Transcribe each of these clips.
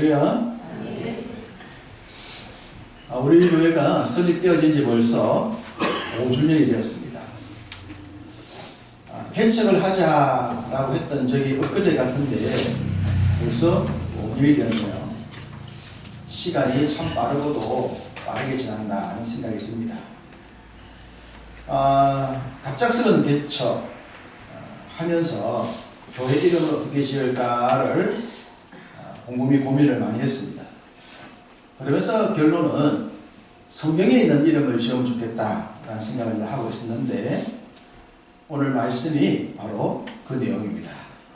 할렐루야. 우리 교회가 설립되어진 지 벌써 5주년이 되었습니다. 개척을 하자라고 했던 적이 엊그제 같은데 벌써 5년이 되었네요. 시간이 참 빠르고도 빠르게 지난다 하는 생각이 듭니다. 갑작스러운 개척 하면서 교회 이름을 어떻게 지을까를 곰곰이 고민을 많이 했습니다. 그러면서 결론은 성경에 있는 이름을 지으면 좋겠다라는 생각을 하고 있었는데 오늘 말씀이 바로 그 내용입니다.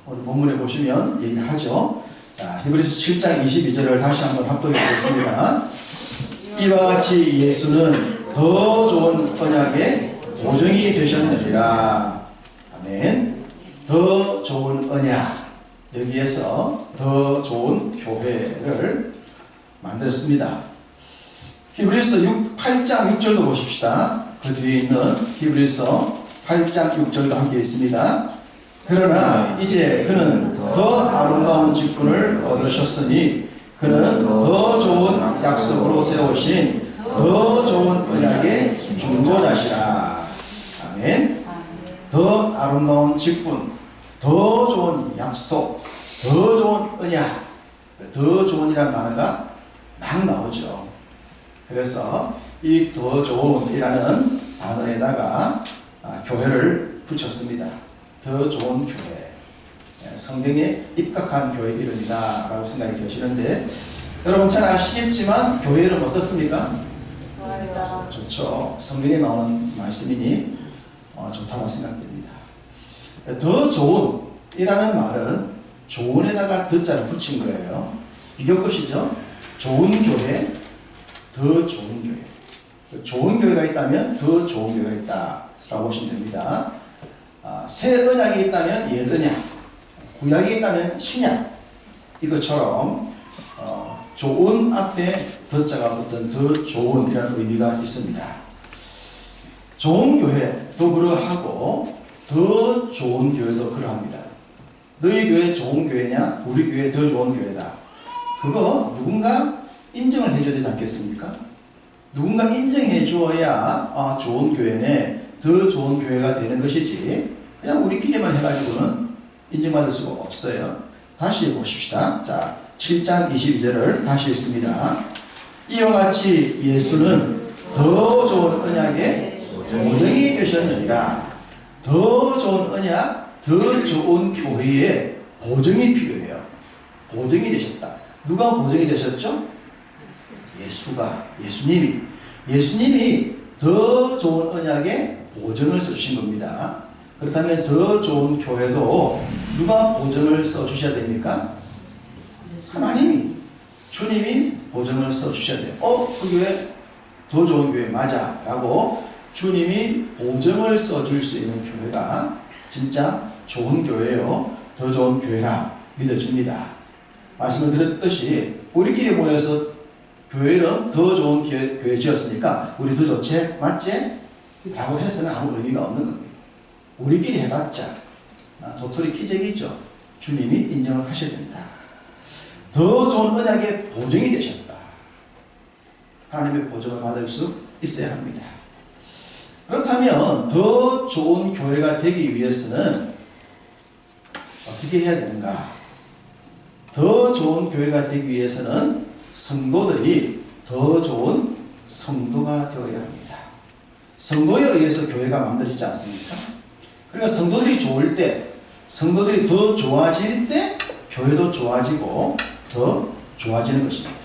오늘 본문에 보시면 얘기를 하죠. 자, 히브리서 7장 22절을 다시 한번 합독해 보겠습니다. 이와 같이 예수는 더 좋은 언약의 보증이 되셨느니라. 아멘. 더 좋은 언약, 여기에서 더 좋은 교회를 만들었습니다. 히브리서 8장 6절도 보십시다. 그 뒤에 있는 히브리서 8장 6절도 함께 있습니다. 그러나 이제 그는 더 아름다운 직분을 얻으셨으니 그는 더 좋은 약속으로 세우신 더 좋은 언약의 중보자시라. 아멘. 더 아름다운 직분, 더 좋은 약속, 더 좋은 언약, 더 좋은이라는 단어가 막 나오죠. 그래서 이 더 좋은이라는 단어에다가 교회를 붙였습니다. 더 좋은 교회, 성경에 입각한 교회 이름이다 라고 생각이 드시는데 여러분 잘 아시겠지만 교회 이름 어떻습니까? 좋죠. 성경에 나오는 말씀이니 좋다고 생각됩니다. 더 좋은이라는 말은 좋은에다가 더자를 붙인 거예요. 비교급이죠. 좋은 교회, 더 좋은 교회. 좋은 교회가 있다면 더 좋은 교회가 있다라고 보시면 됩니다. 새 언약이 있다면 옛 언약, 구약이 있다면 신약. 이것처럼 좋은 앞에 더자가 붙은 더 좋은이라는 의미가 있습니다. 좋은 교회도 그러하고 더 좋은 교회도 그러합니다. 너희 교회 좋은 교회냐? 우리 교회 더 좋은 교회다. 그거 누군가 인정을 해줘야 되지 않겠습니까? 누군가 인정해 주어야 좋은 교회네, 더 좋은 교회가 되는 것이지 그냥 우리끼리만 해가지고는 인정받을 수가 없어요. 다시 보십시다. 자, 7장 22절을 다시 읽습니다. 이와 같이 예수는 더 좋은 언약의 보증이 되셨느니라. 더 좋은 언약, 더 좋은 교회에 보증이 필요해요. 보증이 되셨다. 누가 보증이 되셨죠? 예수님이 더 좋은 언약에 보증을 써주신 겁니다. 그렇다면 더 좋은 교회도 누가 보증을 써주셔야 됩니까? 하나님이, 주님이 보증을 써주셔야 돼요. 그 교회 더 좋은 교회 맞아 라고 주님이 보증을 써줄 수 있는 교회가 진짜 좋은 교회요, 더 좋은 교회라 믿어집니다. 말씀을 드렸듯이 우리끼리 모여서 교회는 더 좋은 교회 지었으니까 우리 더 좋지? 맞지? 라고 해서는 아무 의미가 없는 겁니다. 우리끼리 해봤자 도토리 키재기죠. 주님이 인정을 하셔야 된다. 더 좋은 언약의 보증이 되셨다. 하나님의 보증을 받을 수 있어야 합니다. 그렇다면 더 좋은 교회가 되기 위해서는 어떻게 해야 되는가? 더 좋은 교회가 되기 위해서는 성도들이 더 좋은 성도가 되어야 합니다. 성도에 의해서 교회가 만들어지지 않습니까? 그러니까 성도들이 좋을 때, 성도들이 더 좋아질 때 교회도 좋아지고 더 좋아지는 것입니다.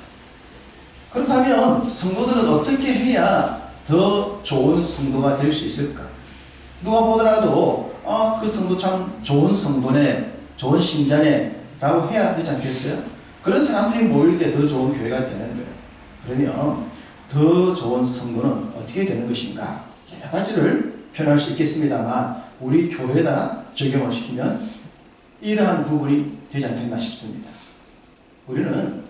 그렇다면 성도들은 어떻게 해야 더 좋은 성도가 될 수 있을까? 누가 보더라도 그 성도 참 좋은 성도네, 좋은 신자네 라고 해야 되지 않겠어요? 그런 사람들이 모일 때 더 좋은 교회가 되는 거예요. 그러면 더 좋은 성도는 어떻게 되는 것인가? 여러 가지를 표현할 수 있겠습니다만 우리 교회나 적용을 시키면 이러한 부분이 되지 않겠나 싶습니다. 우리는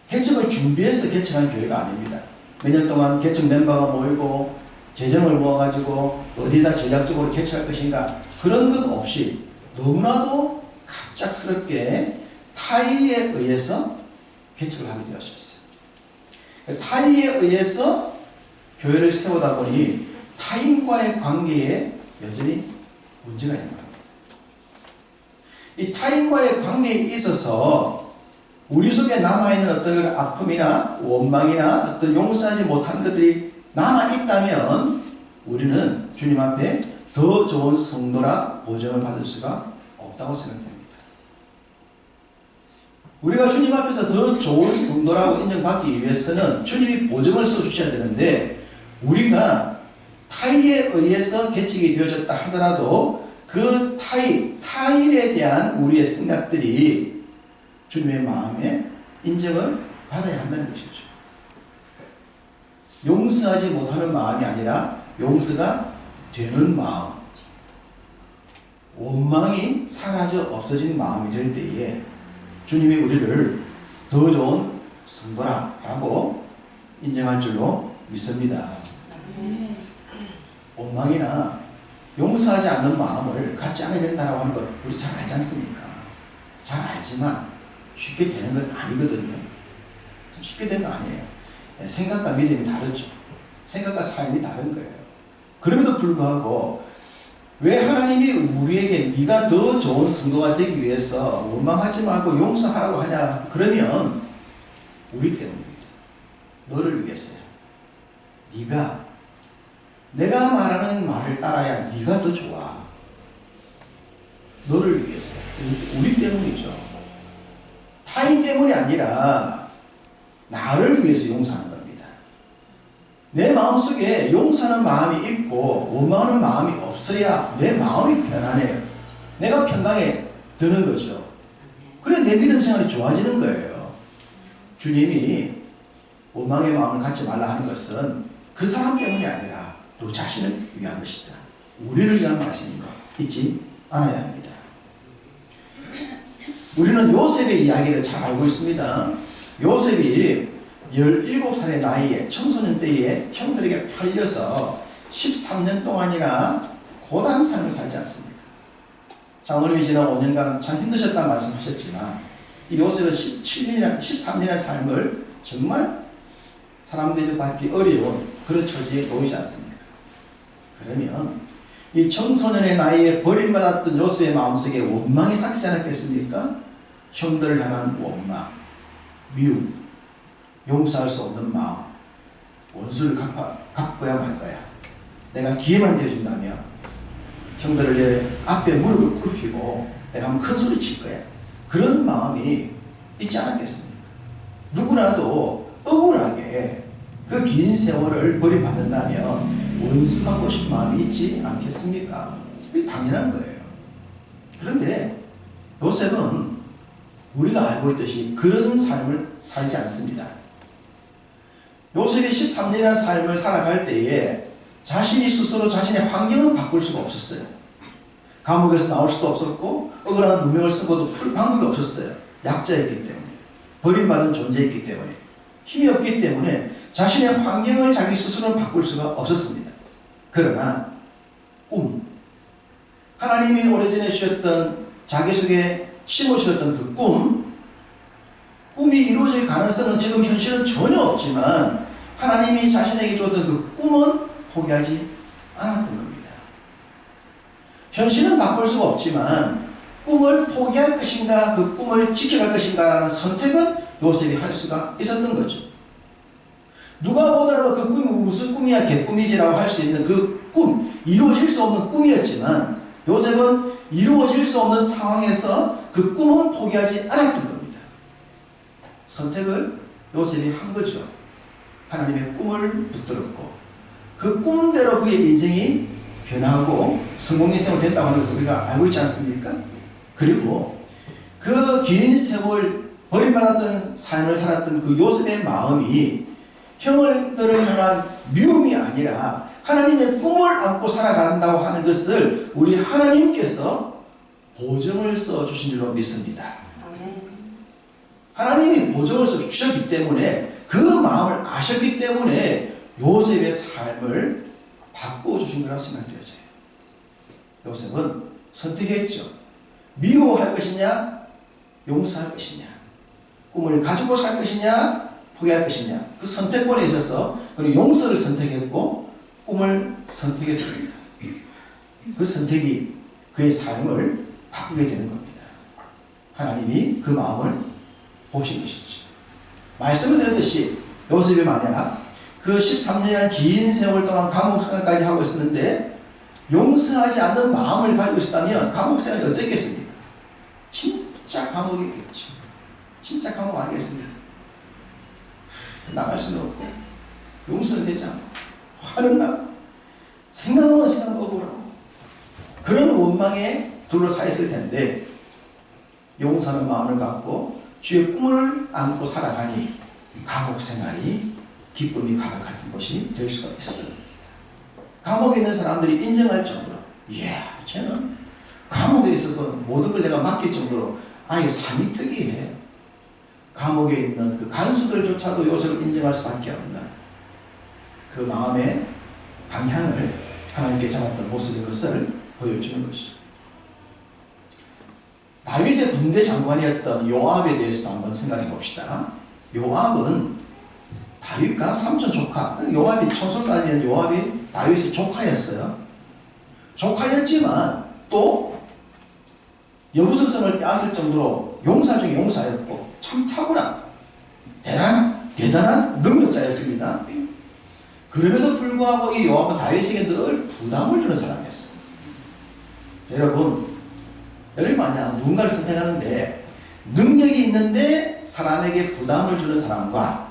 개척을 준비해서 개척한 교회가 아닙니다. 몇 년 동안 개척 멤버가 모이고 재정을 모아가지고 어디다 전략적으로 개척할 것인가, 그런 것 없이 너무나도 갑작스럽게 타의에 의해서 개척을 하게 되었어요. 타의에 의해서 교회를 세우다 보니 타인과의 관계에 여전히 문제가 있는 겁니다. 이 타인과의 관계에 있어서 우리 속에 남아있는 어떤 아픔이나 원망이나 어떤 용서하지 못한 것들이 남아있다면 우리는 주님 앞에 더 좋은 성도라 보정을 받을 수가 없다고 생각됩니다. 우리가 주님 앞에서 더 좋은 성도라고 인정받기 위해서는 주님이 보정을 써주셔야 되는데 우리가 타인에 의해서 개척이 되어졌다 하더라도 그 타인에 대한 우리의 생각들이 주님의 마음에 인정을 받아야 한다는 것이죠. 용서하지 못하는 마음이 아니라 용서가 되는 마음, 원망이 사라져 없어진 마음이 될 때에 주님이 우리를 더 좋은 성도라고 인정할 줄로 믿습니다. 원망이나 용서하지 않는 마음을 갖지 않아야 된다고 하는 것 우리 잘 알지 않습니까? 잘 알지만 쉽게 되는 건 아니거든요. 쉽게 되는 거 아니에요. 생각과 믿음이 다르죠. 생각과 삶이 다른 거예요. 그럼에도 불구하고 왜 하나님이 우리에게 네가 더 좋은 성도가 되기 위해서 원망하지 말고 용서하라고 하냐? 그러면 우리 때문입니다. 너를 위해서요. 내가 말하는 말을 따라야 네가 더 좋아. 너를 위해서. 우리 때문이죠. 타인 때문이 아니라 나를 위해서 용서하는 겁니다. 내 마음속에 용서하는 마음이 있고 원망하는 마음이 없어야 내 마음이 편안해요. 내가 평강에 드는 거죠. 그래 내 믿음 생활이 좋아지는 거예요. 주님이 원망의 마음을 갖지 말라 하는 것은 그 사람 때문이 아니라 너 자신을 위한 것이다. 우리를 위한 말씀인 거 잊지 않아야 합니다. 우리는 요셉의 이야기를 잘 알고 있습니다. 요셉이 17살의 나이에 청소년 때에 형들에게 팔려서 13년 동안이나 고단한 삶을 살지 않습니까? 장로님이 지난 5년간 참 힘드셨다는 말씀하셨지만 이 요셉은 13년의 삶을 정말 사람들이 받기 어려운 그런 처지에 놓이지 않습니까? 그러면 이 청소년의 나이에 버림받았던 요셉의 마음속에 원망이 싹트지 않았겠습니까? 형들을 향한 원망, 미움, 용서할 수 없는 마음, 원수를 갚아야 말 거야. 내가 기회만 되어준다면 형들을 내 앞에 무릎을 꿇히고 내가 한번 큰 소리 칠 거야. 그런 마음이 있지 않았겠습니까? 누구라도 억울하게 그 긴 세월을 버림받는다면 원수 갚고 싶은 마음이 있지 않겠습니까? 그게 당연한 거예요. 그런데 요셉은 우리가 알고 있듯이 그런 삶을 살지 않습니다. 요셉이 13년이라는 삶을 살아갈 때에 자신이 스스로 자신의 환경을 바꿀 수가 없었어요. 감옥에서 나올 수도 없었고 억울한 누명을 쓰고도 풀 방법이 없었어요. 약자였기 때문에, 버림받은 존재였기 때문에, 힘이 없기 때문에 자신의 환경을 자기 스스로 바꿀 수가 없었습니다. 그러나 하나님이 오래전에 주셨던 자기 속에 심어주셨던 그 꿈이 이루어질 가능성은 지금 현실은 전혀 없지만 하나님이 자신에게 주었던 그 꿈은 포기하지 않았던 겁니다. 현실은 바꿀 수가 없지만 꿈을 포기할 것인가 그 꿈을 지켜갈 것인가 라는 선택은 요셉이 할 수가 있었던 거죠. 누가 보더라도 그 꿈이 무슨 꿈이야 개꿈이지라고 할 수 있는 그 꿈, 이루어질 수 없는 꿈이었지만 요셉은 이루어질 수 없는 상황에서 그 꿈은 포기하지 않았던 겁니다. 선택을 요셉이 한 거죠. 하나님의 꿈을 붙들었고 그 꿈대로 그의 인생이 변하고 성공 인생으로 됐다고 하는 것을 우리가 알고 있지 않습니까? 그리고 그 긴 세월 버림받았던 삶을 살았던 그 요셉의 마음이 형들을 향한 미움이 아니라 하나님의 꿈을 안고 살아간다고 하는 것을 우리 하나님께서 보정을 써주신 줄로 믿습니다. 하나님이 보정을 써주셨기 때문에 그 마음을 아셨기 때문에 요셉의 삶을 바꿔주신 거라고 생각되어져요. 요셉은 선택했죠. 미워할 것이냐 용서할 것이냐, 꿈을 가지고 살 것이냐, 포기할 것이냐, 그 선택권에 있어서 그는 용서를 선택했고 꿈을 선택했습니다. 그 선택이 그의 삶을 바꾸게 되는 겁니다. 하나님이 그 마음을 보신 것이죠. 말씀을 드렸듯이 요셉이 만약 그 13년이라는 긴 세월 동안 감옥 생활까지 하고 있었는데 용서하지 않는 마음을 가지고 있었다면 감옥 생활이 어땠겠습니까? 진짜 감옥이겠죠. 진짜 감옥 아니겠습니까? 나갈 수는 없고 용서는 되지 않고 화는 나고 생각나면 생각나고 그런 원망에 둘러싸여 있을 텐데 용서하는 마음을 갖고 주의 꿈을 안고 살아가니 감옥 생활이 기쁨이 가득한 것이 될 수가 있었던 겁니다. 감옥에 있는 사람들이 인정할 정도로 이야 쟤는 감옥에 있어서 모든 걸 내가 맡길 정도로 아예 삶이 특이해. 감옥에 있는 그 간수들조차도 요셉을 인정할 수밖에 없는 그 마음의 방향을 하나님께 잡았던 모습인 것을 보여주는 것이죠. 다윗의 군대 장관이었던 요압에 대해서도 한번 생각해 봅시다. 요압은 다윗과 삼촌 조카, 요압이 총독이었던 요압이 다윗의 조카였어요. 조카였지만 또 여부서성을 빼앗을 정도로 용사 중에 용사였고 참 탁월한 대단한 능력자였습니다. 그럼에도 불구하고 이 요압은 다윗에게 늘 부담을 주는 사람이었어요. 여러분 만약 누군가를 선택하는데 능력이 있는데 사람에게 부담을 주는 사람과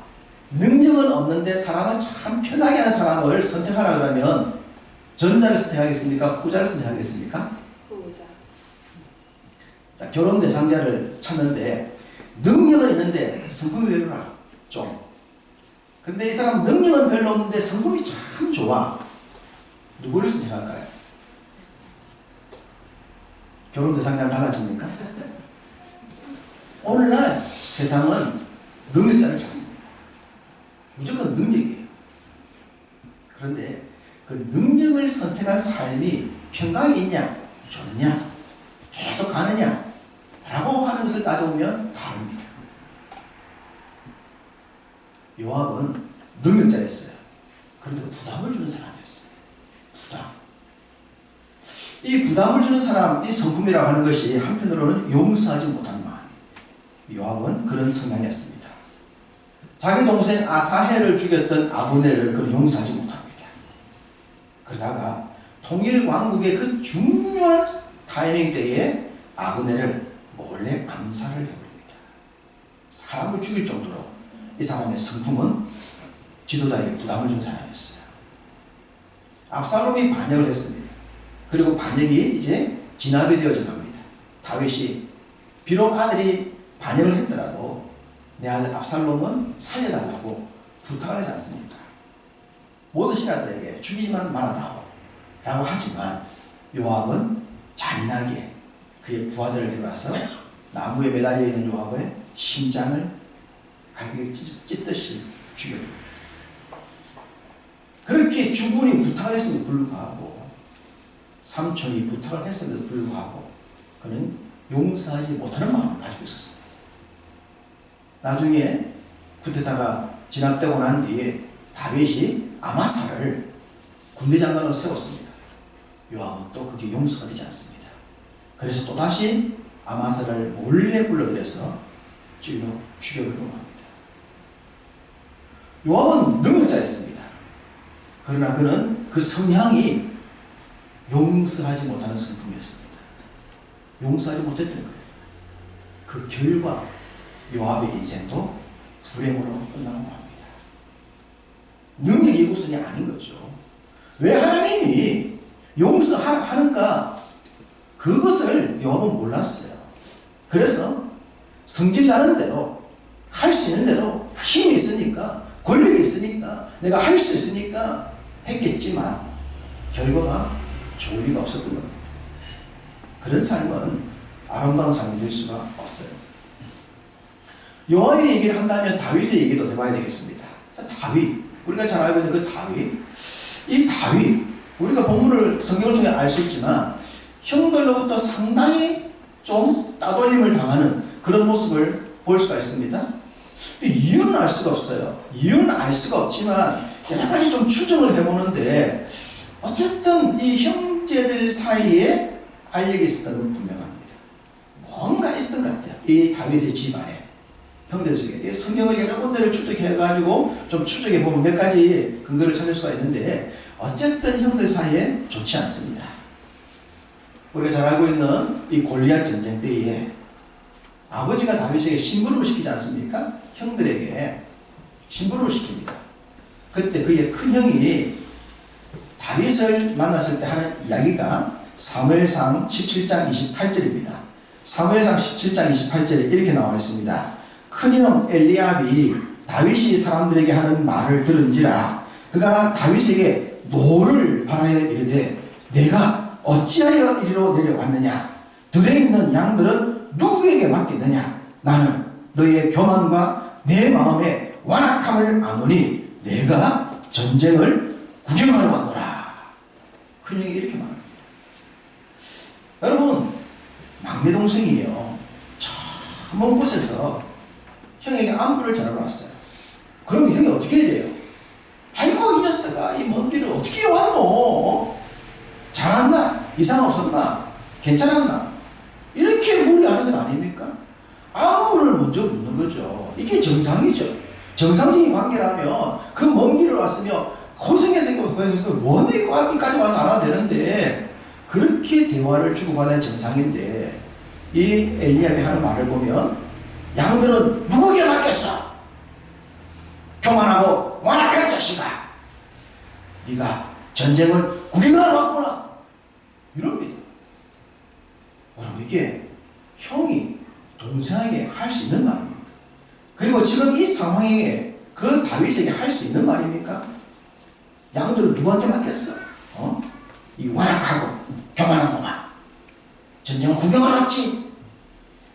능력은 없는데 사람을 참 편하게 하는 사람을 선택하라 그러면 전자를 선택하겠습니까? 후자를 선택하겠습니까? 후자. 결혼 대상자를 찾는데 능력은 있는데 성품이 별로라 좀. 그런데 이 사람 능력은 별로 없는데 성품이 참 좋아. 누구를 선택할까요? 결혼 대상자는 달라집니까? 오늘날 세상은 능력자를 찾습니다. 무조건 능력이에요. 그런데 그 능력을 선택한 삶이 평강이 있냐, 좋냐, 계속 가느냐 라고 하는 것을 따져보면 다릅니다. 요압은 능력자였어요. 그런데 부담을 주는 사람이었어요. 이 부담을 주는 사람, 이 성품이라고 하는 것이 한편으로는 용서하지 못하는 마음. 요압은 그런 성향이었습니다. 자기 동생 아사헬을 죽였던 아브넬을 그는 용서하지 못합니다. 그러다가 통일왕국의 그 중요한 타이밍 때에 아브넬을 몰래 암살을 해버립니다. 사람을 죽일 정도로 이 사람의 성품은 지도자에게 부담을 준 사람이었어요. 압살롬이 반역을 했습니다. 그리고 반역이 이제 진압이 되어져 갑니다. 다윗이 비록 아들이 반역을 했더라도 내 아들 압살롬은 살려달라고 부탁을 하지 않습니까? 모든 신하들에게 죽이지만 말아다오 라고 하지만 요압은 잔인하게 그의 부하들을 데려와서 나무에 매달려 있는 요압의 심장을 갈기게 찢듯이 죽여버립니다. 그렇게 주군이 부탁을 했음에도 불구하고 삼촌이 부탁을 했음에도 불구하고 그는 용서하지 못하는 마음을 가지고 있었습니다. 나중에 쿠데타가 진압되고 난 뒤에 다윗이 아마사를 군대 장관으로 세웠습니다. 요압은 또 그게 용서가 되지 않습니다. 그래서 또다시 아마사를 몰래 불러들여서 찔러 죽여버리고 합니다. 요압은 능력자였습니다. 그러나 그는 그 성향이 용서하지 못하는 성품이었습니다. 용서하지 못했던 거예요. 그 결과 요압의 인생도 불행으로 끝나고 합니다. 능력이 우선이 아닌 거죠. 왜 하나님이 용서하는가? 그것을 요압은 몰랐어요. 그래서 성질 나는 대로 할 수 있는 대로 힘이 있으니까 권력이 있으니까 내가 할 수 있으니까 했겠지만 결과가 좋을 리가 없었던 겁니다. 그런 삶은 아름다운 삶이 될 수가 없어요. 요압의 얘기를 한다면 다윗의 얘기도 해봐야 되겠습니다. 다윗, 우리가 잘 알고 있는 그 다윗, 이 다윗, 우리가 본문을 성경을 통해 알 수 있지만 형들로부터 상당히 좀 따돌림을 당하는 그런 모습을 볼 수가 있습니다. 이유는 알 수가 없어요. 이유는 알 수가 없지만 여러 가지 좀 추정을 해보는데 어쨌든 이 형제들 사이에 알력이 있었던 건 분명합니다. 뭔가 있었던 것 같아요. 이 다윗의 집안에 형들 중에 성경을 여러 군데를 추적해가지고 좀 추적해보면 몇 가지 근거를 찾을 수가 있는데 어쨌든 형들 사이에 좋지 않습니다. 우리가 잘 알고 있는 이 골리앗 전쟁 때에 아버지가 다윗에게 심부름을 시키지 않습니까? 형들에게 심부름을 시킵니다. 그때 그의 큰형이 다윗을 만났을 때 하는 이야기가 사무엘상 17장 28절입니다. 사무엘상 17장 28절에 이렇게 나와 있습니다. 큰형 엘리압이 다윗이 사람들에게 하는 말을 들은지라 그가 다윗에게 노를 바라여 이르되 내가 어찌하여 이리로 내려왔느냐 들에 있는 양들은 누구에게 맡겼느냐 나는 너희의 교만과 내 마음의 완악함을 아노니 내가 전쟁을 구경하러 왔노라. 큰형이 이렇게 말합니다. 여러분 막내 동생이요 저 먼 곳에서 형에게 안부를 전하러 왔어요. 그럼 형이 어떻게 해야 돼요? 아이고 이 녀석아 이 먼 길을 어떻게 왔노? 잘 왔나? 이상 없었나? 괜찮았나? 이렇게 물어하는 건 아닙니까? 안부를 먼저 묻는 거죠. 이게 정상이죠. 정상적인 관계라면 그 먼 길을 왔으며 고생해서 먼 길까지 와서 알아야 되는데 그렇게 대화를 주고받아야 정상인데 이 엘리압이 하는 말을 보면 양들은 누구에게 맡겼어? 교만하고 완악한 자식아 네가 전쟁을 구경하러 왔구나 이럽니다. 여러분 이게 형이 동생에게 할 수 있는 말입니까? 그리고 지금 이 상황에 그 다윗에게 할 수 있는 말입니까? 양들은 누구한테 맡겼어? 이 완악하고 교만한 놈아 전쟁을 구경하러 왔지?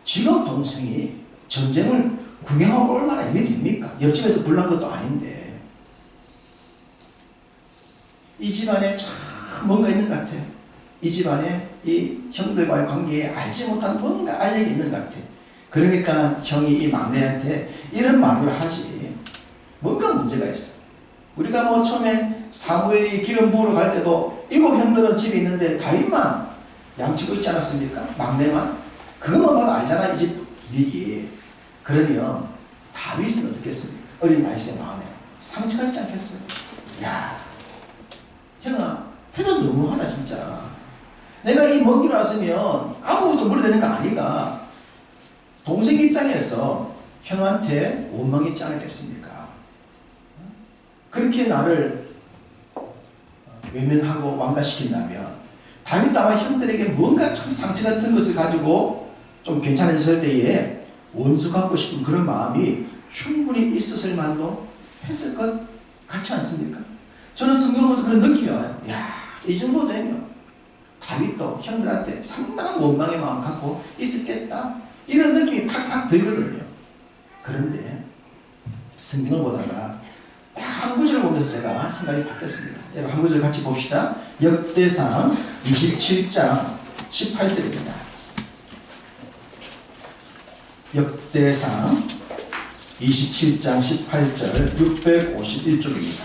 지금 동생이 전쟁을 구경하고 올 만한 힘이 됩니까? 옆집에서 불난 것도 아닌데 이 집안에 참 뭔가 있는 것 같아요. 이 집안에 이 형들과의 관계에 알지 못한 뭔가 알력이 있는 것 같아요. 그러니까 형이 이 막내한테 이런 말을 하지. 뭔가 문제가 있어. 우리가 뭐 처음에 사무엘이 기름 부으러 갈 때도 7 형들은 집에 있는데 다윗만 양치고 있지 않았습니까? 막내만. 그것만 봐도 알잖아 이 집 분위기. 그러면 다윗은 어떻게 했습니까? 어린 다윗의 마음에 상처가 있지 않겠어요? 야 형아 해도 너무하다 진짜. 내가 이 먼 길 왔으면 아무것도 물어대는 거 아니가. 동생 입장에서 형한테 원망이 있지 않았겠습니까? 그렇게 나를 외면하고 왕따시킨다면 다윗도 아마 형들에게 뭔가 참 상처 같은 것을 가지고 좀 괜찮아졌을 때에 원수 갖고 싶은 그런 마음이 충분히 있었을 만도 했을 것 같지 않습니까? 저는 성경을 보면서 그런 느낌이 와요. 야, 이 정도 되면 다윗도 형들한테 상당한 원망의 마음 갖고 있었겠다. 이런 느낌이 팍팍 들거든요. 그런데 성경을 보다가 딱 한 구절을 보면서 제가 생각이 바뀌었습니다. 여러분 한 구절 같이 봅시다. 역대상 27장 18절입니다. 역대상 27장 18절 651쪽입니다.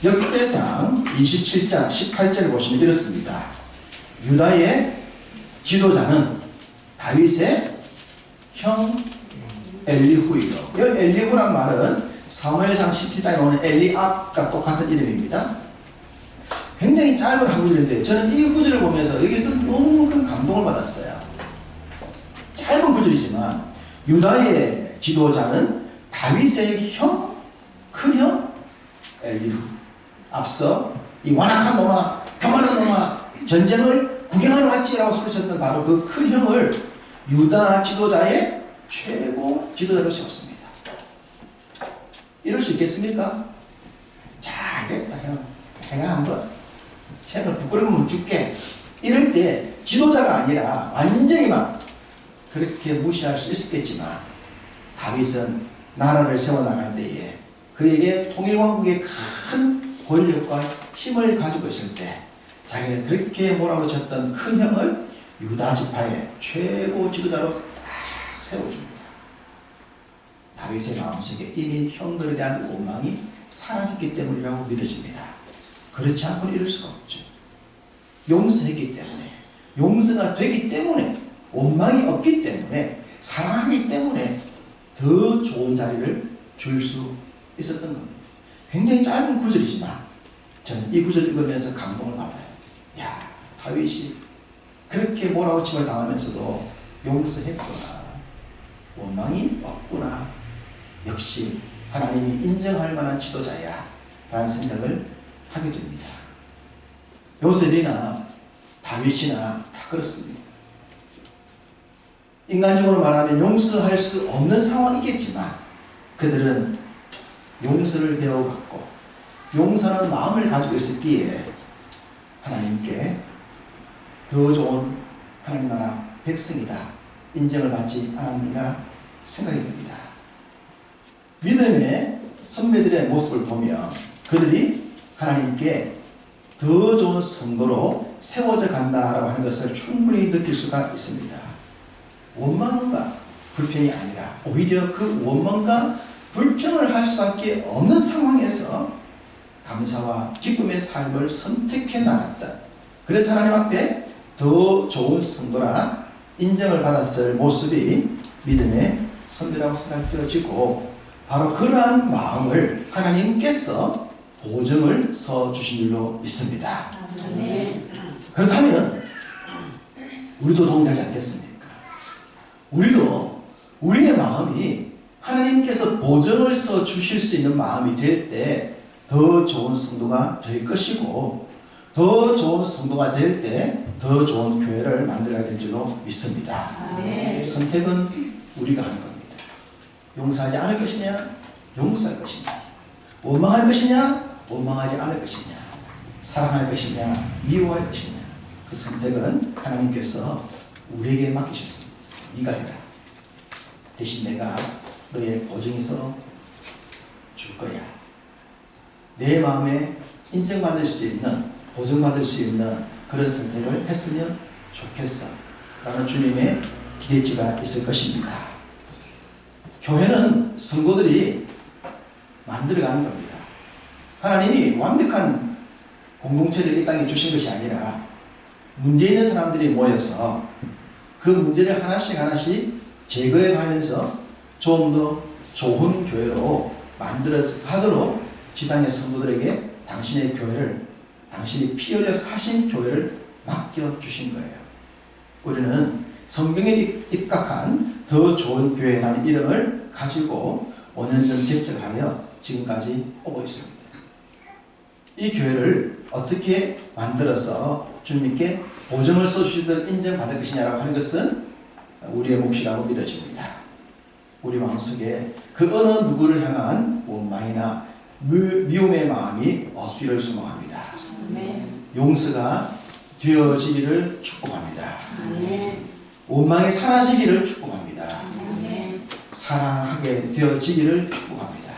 역대상 27장 18절을 보시면 이렇습니다. 유다의 지도자는 다윗의 형 엘리후이요. 이 엘리후란 말은 사무엘상 17장에 오는 엘리압과 똑같은 이름입니다. 굉장히 짧은 한 구절인데 저는 이 구절을 보면서 여기서 너무 큰 감동을 받았어요. 짧은 구절이지만 유다의 지도자는 다윗의 형, 큰형 엘리후. 앞서 이 완악한 놈아, 교만한 놈아, 전쟁을 구경하러 왔지라고 소리쳤던 바로 그 큰형을 유다 지도자의 최고 지도자로 세웠습니다. 이럴 수 있겠습니까? 잘 됐다 형. 내가 한번 형을 부끄러우면 줄게. 이럴 때 지도자가 아니라 완전히 막 그렇게 무시할 수 있었겠지만 다윗은 나라를 세워나갈 때에 그에게 통일왕국의 큰 권력과 힘을 가지고 있을 때 자기는 그렇게 몰아붙였던 큰 형을 유다 지파의 최고 지도자로 딱 세워줍니다. 다윗의 마음속에 이미 형들에 대한 원망이 사라졌기 때문이라고 믿어집니다. 그렇지 않고는 이룰 수가 없죠. 용서했기 때문에, 용서가 되기 때문에, 원망이 없기 때문에, 사랑하기 때문에 더 좋은 자리를 줄 수 있었던 겁니다. 굉장히 짧은 구절이지만 저는 이 구절 읽으면서 감동을 받아요. 야, 다윗이 그렇게 몰아붙임을 당하면서도 용서했구나, 원망이 없구나, 역시 하나님이 인정할 만한 지도자야 라는 생각을 하게 됩니다. 요셉이나 다윗이나 다 그렇습니다. 인간적으로 말하면 용서할 수 없는 상황이겠지만 그들은 용서를 배워갔고 용서하는 마음을 가지고 있었기에 하나님께 더 좋은 하나님 나라 백성이다 인정을 받지 않았는가 생각이 듭니다. 믿음의 선배들의 모습을 보면 그들이 하나님께 더 좋은 성도로 세워져 간다라고 하는 것을 충분히 느낄 수가 있습니다. 원망과 불평이 아니라 오히려 그 원망과 불평을 할 수밖에 없는 상황에서 감사와 기쁨의 삶을 선택해 나갔다. 그래서 하나님 앞에 더 좋은 성도라 인정을 받았을 모습이 믿음의 선배라고 생각되어지고 바로 그러한 마음을 하나님께서 보증을 서주신 줄로 믿습니다. 그렇다면 우리도 동의하지 않겠습니까? 우리도 우리의 마음이 하나님께서 보증을 서주실 수 있는 마음이 될 때 더 좋은 성도가 될 것이고 더 좋은 성도가 될 때 더 좋은 교회를 만들어야 될 줄로 믿습니다. 선택은 우리가 하는 겁니다. 용서하지 않을 것이냐? 용서할 것이냐? 원망할 것이냐? 원망하지 않을 것이냐? 사랑할 것이냐? 미워할 것이냐? 그 선택은 하나님께서 우리에게 맡기셨습니다. 네가 해라. 대신 내가 너의 보증에서 줄 거야. 내 마음에 인정받을 수 있는, 보증받을 수 있는 그런 선택을 했으면 좋겠어 라는 주님의 기대치가 있을 것입니다. 교회는 성도들이 만들어가는 겁니다. 하나님이 완벽한 공동체를 이 땅에 주신 것이 아니라 문제 있는 사람들이 모여서 그 문제를 하나씩 하나씩 제거해 가면서 좀 더 좋은 교회로 만들어 가도록 지상의 성도들에게 당신의 교회를, 당신이 피 흘려서 하신 교회를 맡겨주신 거예요. 우리는 성경에 입각한 더 좋은 교회라는 이름을 가지고 5년 전 개척하여 지금까지 오고 있습니다. 이 교회를 어떻게 만들어서 주님께 보증을 써주시듯 인정받을 것이냐라고 하는 것은 우리의 몫이라고 믿어집니다. 우리 마음속에 그 어느 누구를 향한 원망이나 미움의 마음이 없기를 소망합니다. 용서가 되어지기를 축복합니다. 원망이 사라지기를 축복합니다. 사랑하게 되어지기를 축복합니다.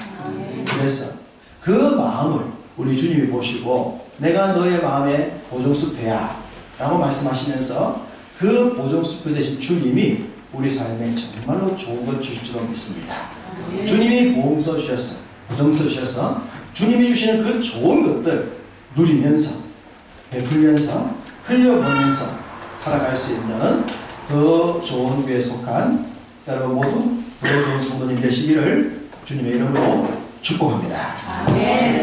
그래서 그 마음을 우리 주님이 보시고 내가 너의 마음에 보증수표야 라고 말씀하시면서 그 보증수표 되신 주님이 우리 삶에 정말로 좋은 것 주실 줄 믿습니다. 주님이 보증서 주셔서, 보증서 주셔서 주님이 주시는 그 좋은 것들 누리면서 베풀면서 흘려보면서 살아갈 수 있는 더 좋은 교회에 속한 여러분 모두 더 좋은 성도님 되시기를 주님의 이름으로 축복합니다. 아멘.